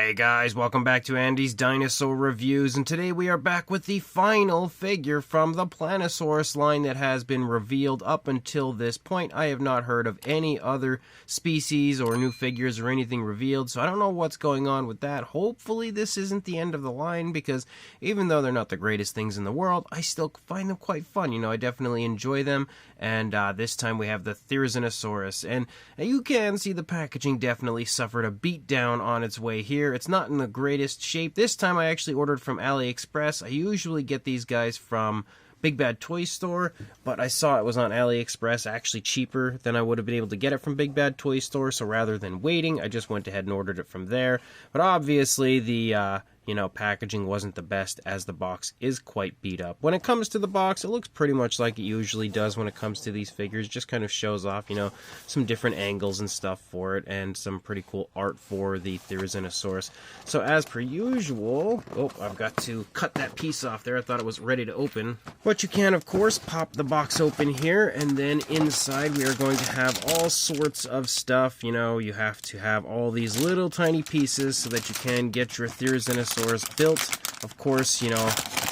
Hey guys, welcome back to Andy's Dinosaur Reviews, and today we are back with the final figure from the Plannosaurus line that has been revealed. Up until this point, I have not heard of any other species or new figures or anything revealed, so I don't know what's going on with that. Hopefully this isn't the end of the line, because even though they're not the greatest things in the world, I still find them quite fun. You know, I definitely enjoy them, and this time we have the Therizinosaurus, and you can see the packaging definitely suffered a beatdown on its way here. It's not in the greatest shape. This time I actually ordered from AliExpress. I usually get these guys from Big Bad Toy Store, but I saw it was on AliExpress, actually cheaper than I would have been able to get it from Big Bad Toy Store, so rather than waiting, I just went ahead and ordered it from there. But obviously the packaging wasn't the best, as the box is quite beat up. When it comes to the box, it looks pretty much like it usually does when it comes to these figures. Just kind of shows off, some different angles and stuff for it, and some pretty cool art for the Therizinosaurus. So as per usual, I've got to cut that piece off there. I thought it was ready to open. But you can, of course, pop the box open here, and then inside we are going to have all sorts of stuff. You have to have all these little tiny pieces so that you can get your Therizinosaurus built. Of course,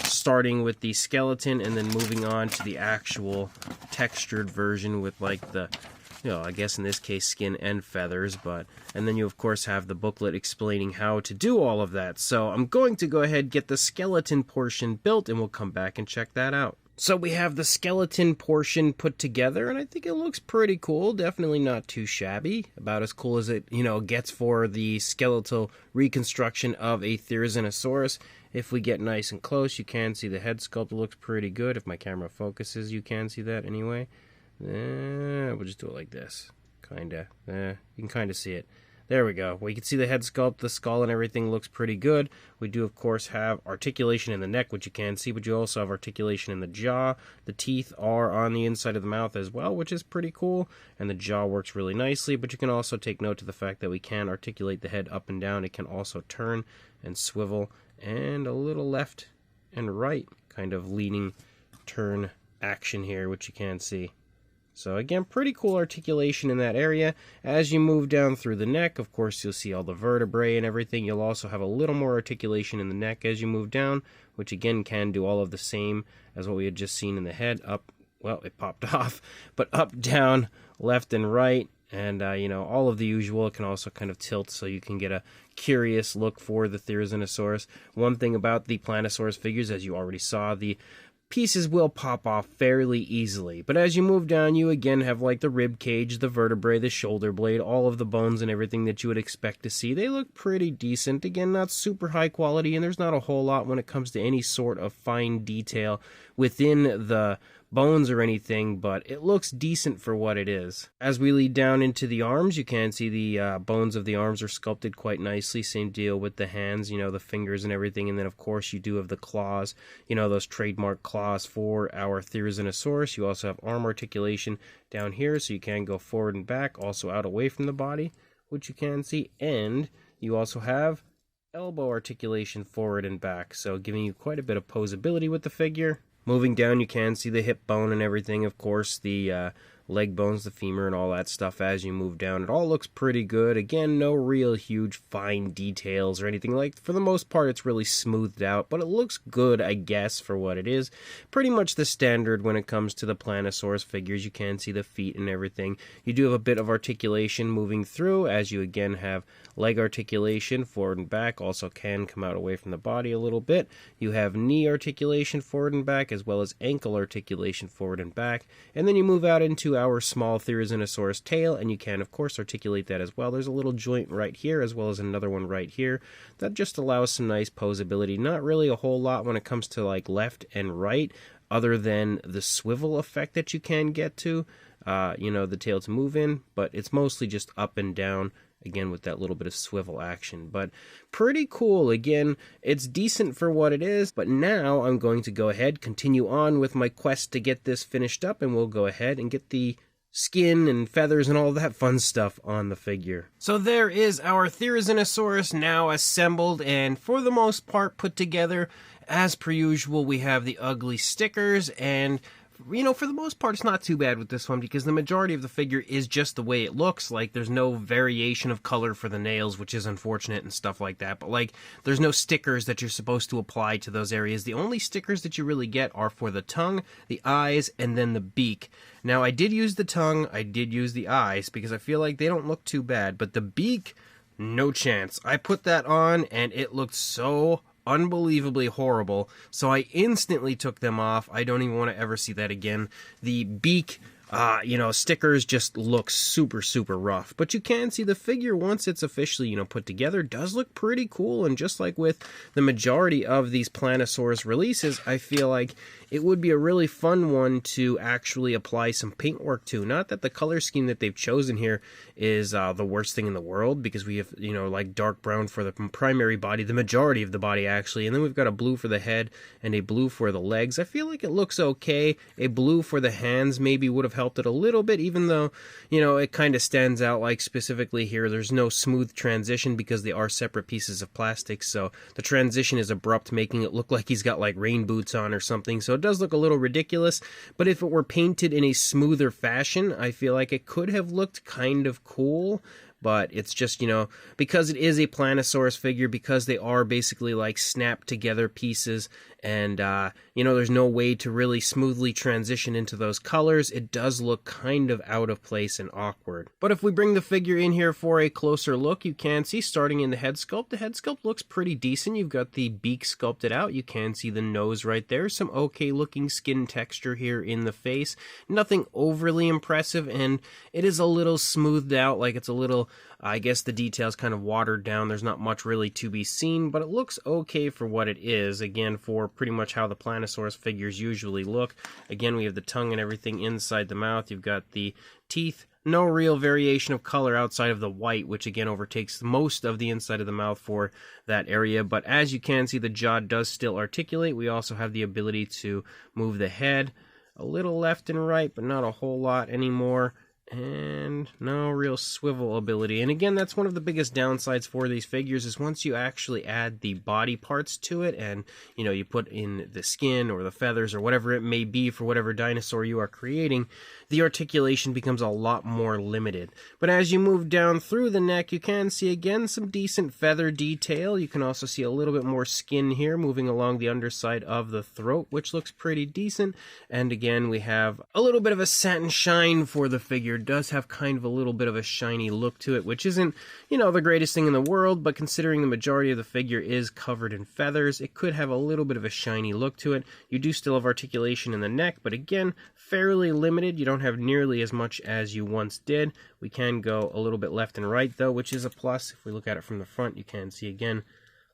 starting with the skeleton and then moving on to the actual textured version with like the, I guess in this case skin and feathers, and then you of course have the booklet explaining how to do all of that. So I'm going to go ahead, get the skeleton portion built, and we'll come back and check that out. So we have the skeleton portion put together, and I think it looks pretty cool. Definitely not too shabby. About as cool as it, gets for the skeletal reconstruction of a Therizinosaurus. If we get nice and close, you can see the head sculpt looks pretty good. If my camera focuses, you can see that anyway. We'll just do it like this. Kinda. You can kind of see it. There we go. Well, you can see the head sculpt, the skull, and everything looks pretty good. We do, of course, have articulation in the neck, which you can see, but you also have articulation in the jaw. The teeth are on the inside of the mouth as well, which is pretty cool, and the jaw works really nicely, but you can also take note of the fact that we can articulate the head up and down. It can also turn and swivel, and a little left and right kind of leaning turn action here, which you can see. So again, pretty cool articulation in that area. As you move down through the neck, of course, you'll see all the vertebrae and everything. You'll also have a little more articulation in the neck as you move down, which again can do all of the same as what we had just seen in the head. Up, well, it popped off, but up, down, left, and right. And, all of the usual. It can also kind of tilt so you can get a curious look for the Therizinosaurus. One thing about the Plannosaurus figures, as you already saw, the pieces will pop off fairly easily, but as you move down, you again have like the rib cage, the vertebrae, the shoulder blade, all of the bones and everything that you would expect to see. They look pretty decent. Again, not super high quality, and there's not a whole lot when it comes to any sort of fine detail within the bones or anything, but it looks decent for what it is. As we lead down into the arms, you can see the bones of the arms are sculpted quite nicely. Same deal with the hands, the fingers and everything, and then of course you do have the claws, those trademark claws for our Therizinosaurus. You also have arm articulation down here, so you can go forward and back, also out away from the body, which you can see, and you also have elbow articulation forward and back, so giving you quite a bit of posability with the figure. Moving down, you can see the hip bone and everything, of course, the leg bones, the femur, and all that stuff as you move down. It all looks pretty good. Again, no real huge fine details or anything. Like, for the most part, it's really smoothed out, but it looks good, I guess, for what it is. Pretty much the standard when it comes to the Plannosaurus figures. You can see the feet and everything. You do have a bit of articulation moving through, as you again have leg articulation forward and back. Also can come out away from the body a little bit. You have knee articulation forward and back, as well as ankle articulation forward and back. And then you move out into our small Therizinosaurus tail, and you can, of course, articulate that as well. There's a little joint right here, as well as another one right here. That just allows some nice posability. Not really a whole lot when it comes to, like, left and right, other than the swivel effect that you can get to, the tail to move in, but it's mostly just up and down, again with that little bit of swivel action. But pretty cool. Again, it's decent for what it is, but now I'm going to go ahead, continue on with my quest to get this finished up, and we'll go ahead and get the skin and feathers and all that fun stuff on the figure. So there is our Therizinosaurus now assembled and for the most part put together. As per usual, we have the ugly stickers, and you know, for the most part, it's not too bad with this one because the majority of the figure is just the way it looks. Like, there's no variation of color for the nails, which is unfortunate and stuff like that. But, like, there's no stickers that you're supposed to apply to those areas. The only stickers that you really get are for the tongue, the eyes, and then the beak. Now, I did use the tongue, I did use the eyes, because I feel like they don't look too bad. But the beak, no chance. I put that on, and it looked so unbelievably horrible, so I instantly took them off. I don't even want to ever see that again. The beak, you know, stickers just look super, super rough. But you can see the figure, once it's officially, you know, put together, does look pretty cool. And just like with the majority of these Plannosaurus releases, I feel like it would be a really fun one to actually apply some paintwork to. Not that the color scheme that they've chosen here is the worst thing in the world, because we have, you know, like dark brown for the primary body, the majority of the body actually, and then we've got a blue for the head and a blue for the legs. I feel like it looks okay. A blue for the hands maybe would have helped it a little bit, even though, you know, it kind of stands out. Like specifically here, there's no smooth transition because they are separate pieces of plastic, so the transition is abrupt, making it look like he's got like rain boots on or something. So it does look a little ridiculous, but if it were painted in a smoother fashion, I feel like it could have looked kind of cool. But it's just, you know, because it is a Plannosaurus figure, because they are basically like snapped together pieces, and, you know, there's no way to really smoothly transition into those colors, it does look kind of out of place and awkward. But if we bring the figure in here for a closer look, you can see, starting in the head sculpt looks pretty decent. You've got the beak sculpted out, you can see the nose right there, some okay looking skin texture here in the face, nothing overly impressive, and it is a little smoothed out, like it's a little, I guess the detail's kind of watered down. There's not much really to be seen, but it looks okay for what it is. Again, for pretty much how the Plannosaurus figures usually look. Again, we have the tongue and everything inside the mouth. You've got the teeth. No real variation of color outside of the white, which again overtakes most of the inside of the mouth for that area. But as you can see, the jaw does still articulate. We also have the ability to move the head a little left and right, but not a whole lot anymore. And no real swivel ability. And again, that's one of the biggest downsides for these figures, is once you actually add the body parts to it, and, you know, you put in the skin or the feathers or whatever it may be for whatever dinosaur you are creating, the articulation becomes a lot more limited. But as you move down through the neck, you can see again some decent feather detail. You can also see a little bit more skin here moving along the underside of the throat, which looks pretty decent. And again, we have a little bit of a satin shine for the figure. It does have kind of a little bit of a shiny look to it, which isn't, you know, the greatest thing in the world, but considering the majority of the figure is covered in feathers, it could have a little bit of a shiny look to it. You do still have articulation in the neck, but again, fairly limited. You don't have nearly as much as you once did. We can go a little bit left and right though, which is a plus. If we look at it from the front, you can see again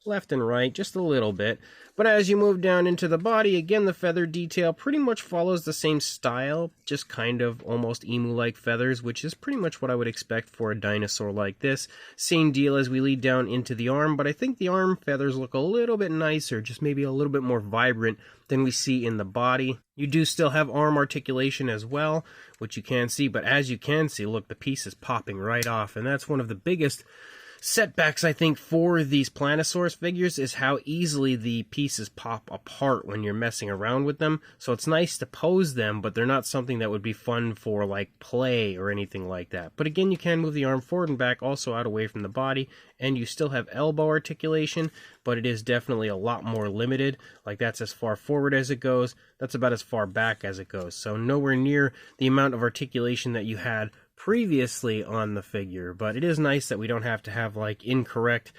left and right just a little bit. But as you move down into the body, again, the feather detail pretty much follows the same style, just kind of almost emu-like feathers, which is pretty much what I would expect for a dinosaur like this. Same deal as we lead down into the arm, but I think the arm feathers look a little bit nicer, just maybe a little bit more vibrant than we see in the body. You do still have arm articulation as well, which you can see, but as you can see, look, the piece is popping right off, and that's one of the biggest setbacks, I think, for these Plannosaurus figures, is how easily the pieces pop apart when you're messing around with them. So it's nice to pose them, but they're not something that would be fun for, like, play or anything like that. But again, you can move the arm forward and back, also out away from the body, and you still have elbow articulation, but it is definitely a lot more limited. Like, that's as far forward as it goes, that's about as far back as it goes. So nowhere near the amount of articulation that you had previously on the figure, but it is nice that we don't have to have like incorrect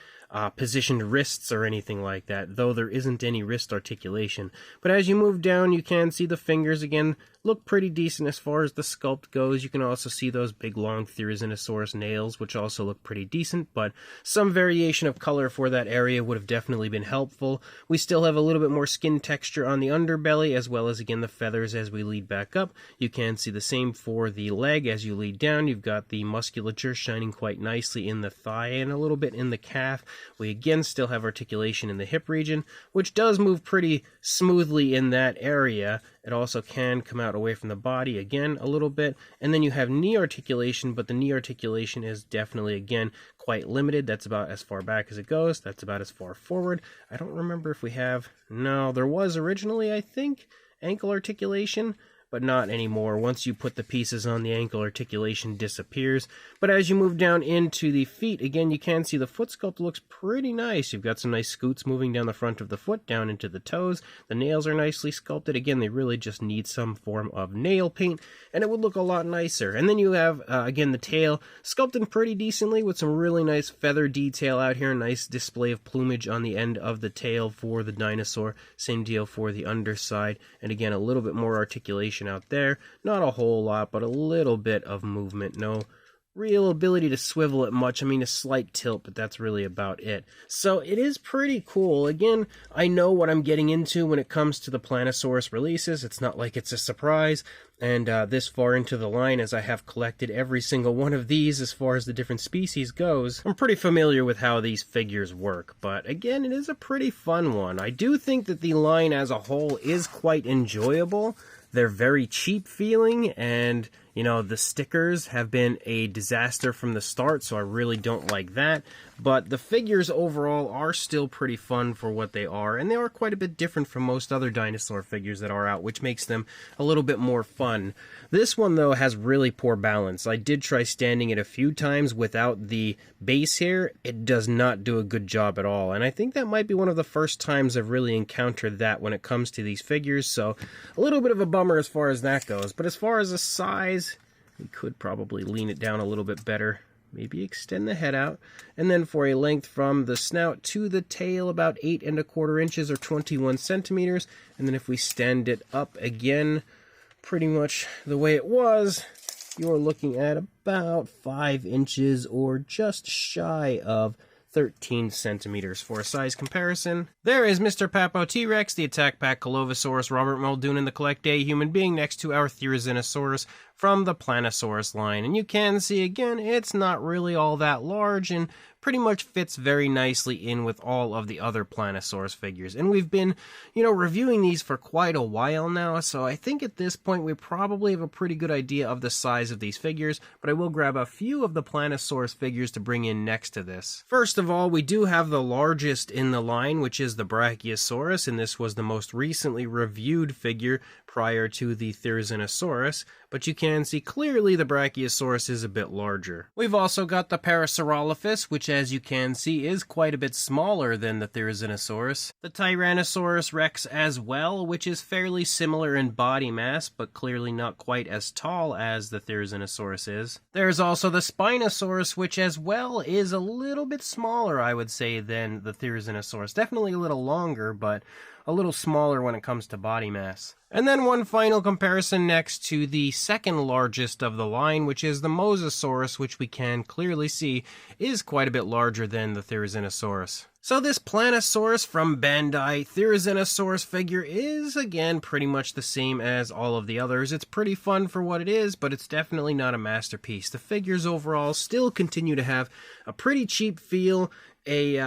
positioned wrists or anything like that, though there isn't any wrist articulation. But as you move down, you can see the fingers again look pretty decent as far as the sculpt goes. You can also see those big long Therizinosaurus nails, which also look pretty decent, but some variation of color for that area would have definitely been helpful. We still have a little bit more skin texture on the underbelly, as well as again the feathers as we lead back up. You can see the same for the leg as you lead down. You've got the musculature shining quite nicely in the thigh and a little bit in the calf. We again still have articulation in the hip region, which does move pretty smoothly in that area. It also can come out away from the body again a little bit. And then you have knee articulation, but the knee articulation is definitely, again, quite limited. That's about as far back as it goes. That's about as far forward. I don't remember if we have... No, there was originally, I think, ankle articulation, but not anymore. Once you put the pieces on, the ankle articulation disappears. But as you move down into the feet, again, you can see the foot sculpt looks pretty nice. You've got some nice scoots moving down the front of the foot, down into the toes. The nails are nicely sculpted. Again, they really just need some form of nail paint, and it would look a lot nicer. And then you have, again, the tail sculpted pretty decently with some really nice feather detail out here. Nice display of plumage on the end of the tail for the dinosaur. Same deal for the underside. And again, a little bit more articulation out there. Not a whole lot, but a little bit of movement. No real ability to swivel it much. I mean, a slight tilt, but that's really about it. So it is pretty cool. Again, I know what I'm getting into when it comes to the Plannosaurus releases. It's not like it's a surprise. And this far into the line, as I have collected every single one of these as far as the different species goes, I'm pretty familiar with how these figures work. But again, it is a pretty fun one. I do think that the line as a whole is quite enjoyable. They're very cheap feeling, and you know, the stickers have been a disaster from the start, so I really don't like that. But the figures overall are still pretty fun for what they are, and they are quite a bit different from most other dinosaur figures that are out, which makes them a little bit more fun. This one, though, has really poor balance. I did try standing it a few times without the base here. It does not do a good job at all, and I think that might be one of the first times I've really encountered that when it comes to these figures, so a little bit of a bummer as far as that goes. But as far as the size, we could probably lean it down a little bit better. Maybe extend the head out. And then for a length from the snout to the tail, about 8 1/4 inches or 21 centimeters. And then if we stand it up again, pretty much the way it was, you're looking at about 5 inches or just shy of 13 centimeters for a size comparison. There is Mr. Papo T-Rex, the Attack Pack Colovosaurus, Robert Muldoon, and the Collect Day human being next to our Therizinosaurus from the Plannosaurus line. And you can see, again, it's not really all that large and pretty much fits very nicely in with all of the other Plannosaurus figures. And we've been, you know, reviewing these for quite a while now, so I think at this point we probably have a pretty good idea of the size of these figures, but I will grab a few of the Plannosaurus figures to bring in next to this. First of all, we do have the largest in the line, which is the Brachiosaurus, and this was the most recently reviewed figure prior to the Therizinosaurus, but you can see clearly the Brachiosaurus is a bit larger. We've also got the Parasaurolophus, which as you can see is quite a bit smaller than the Therizinosaurus. The Tyrannosaurus Rex as well, which is fairly similar in body mass, but clearly not quite as tall as the Therizinosaurus is. There's also the Spinosaurus, which as well is a little bit smaller, I would say, than the Therizinosaurus. Definitely a little longer, but a little smaller when it comes to body mass. And then one final comparison next to the second largest of the line, which is the Mosasaurus, which we can clearly see is quite a bit larger than the Therizinosaurus. So this Plannosaurus from Bandai Therizinosaurus figure is, again, pretty much the same as all of the others. It's pretty fun for what it is, but it's definitely not a masterpiece. The figures overall still continue to have a pretty cheap feel, a,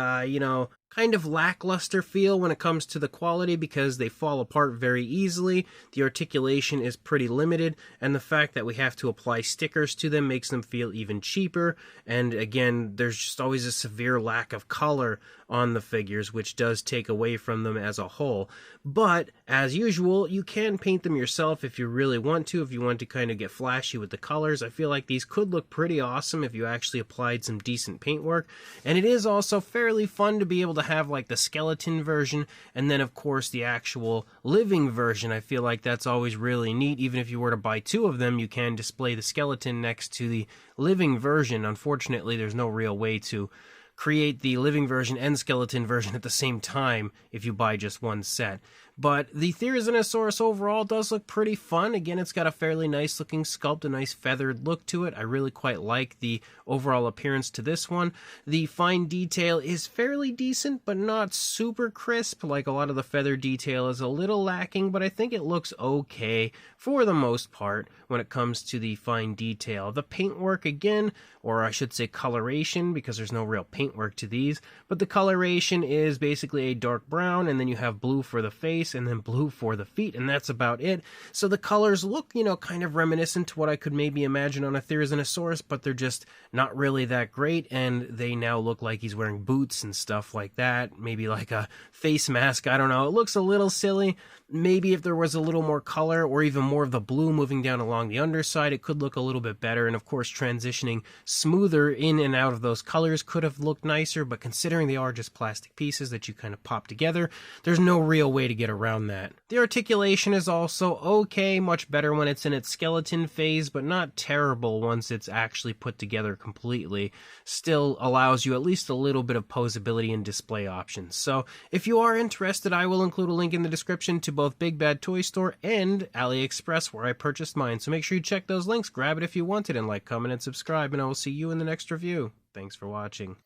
kind of lackluster feel when it comes to the quality because they fall apart very easily. The articulation is pretty limited, and the fact that we have to apply stickers to them makes them feel even cheaper. And again, there's just always a severe lack of color on the figures, which does take away from them as a whole. But as usual, you can paint them yourself if you really want to, if you want to kind of get flashy with the colors. I feel like these could look pretty awesome if you actually applied some decent paintwork. And it is also fairly fun to be able to have like the skeleton version and then of course the actual living version. I feel like that's always really neat. Even if you were to buy 2 of them, you can display the skeleton next to the living version. Unfortunately, there's no real way to create the living version and skeleton version at the same time if you buy just one set. But the Therizinosaurus overall does look pretty fun. Again, it's got a fairly nice looking sculpt, a nice feathered look to it. I really quite like the overall appearance to this one. The fine detail is fairly decent, but not super crisp. Like a lot of the feather detail is a little lacking, but I think it looks okay for the most part when it comes to the fine detail. The paintwork, again, or I should say coloration, because there's no real paintwork to these, but the coloration is basically a dark brown, and then you have blue for the face, and then blue for the feet, and that's about it. So the colors look, kind of reminiscent to what I could maybe imagine on a Therizinosaurus, but they're just not really that great, and they now look like he's wearing boots and stuff like that, maybe like a face mask, I don't know. It looks a little silly. Maybe if there was a little more color or even more of the blue moving down along the underside, it could look a little bit better. And of course, transitioning smoother in and out of those colors could have looked nicer, but considering they are just plastic pieces that you kind of pop together, there's no real way to get around that. The articulation is also okay, much better when it's in its skeleton phase, but not terrible once it's actually put together completely. Still allows you at least a little bit of posability and display options. So if you are interested, I will include a link in the description to both Big Bad Toy Store and AliExpress where I purchased mine. So make sure you check those links, grab it if you want it, and like, comment, and subscribe, and I will see you in the next review. Thanks for watching.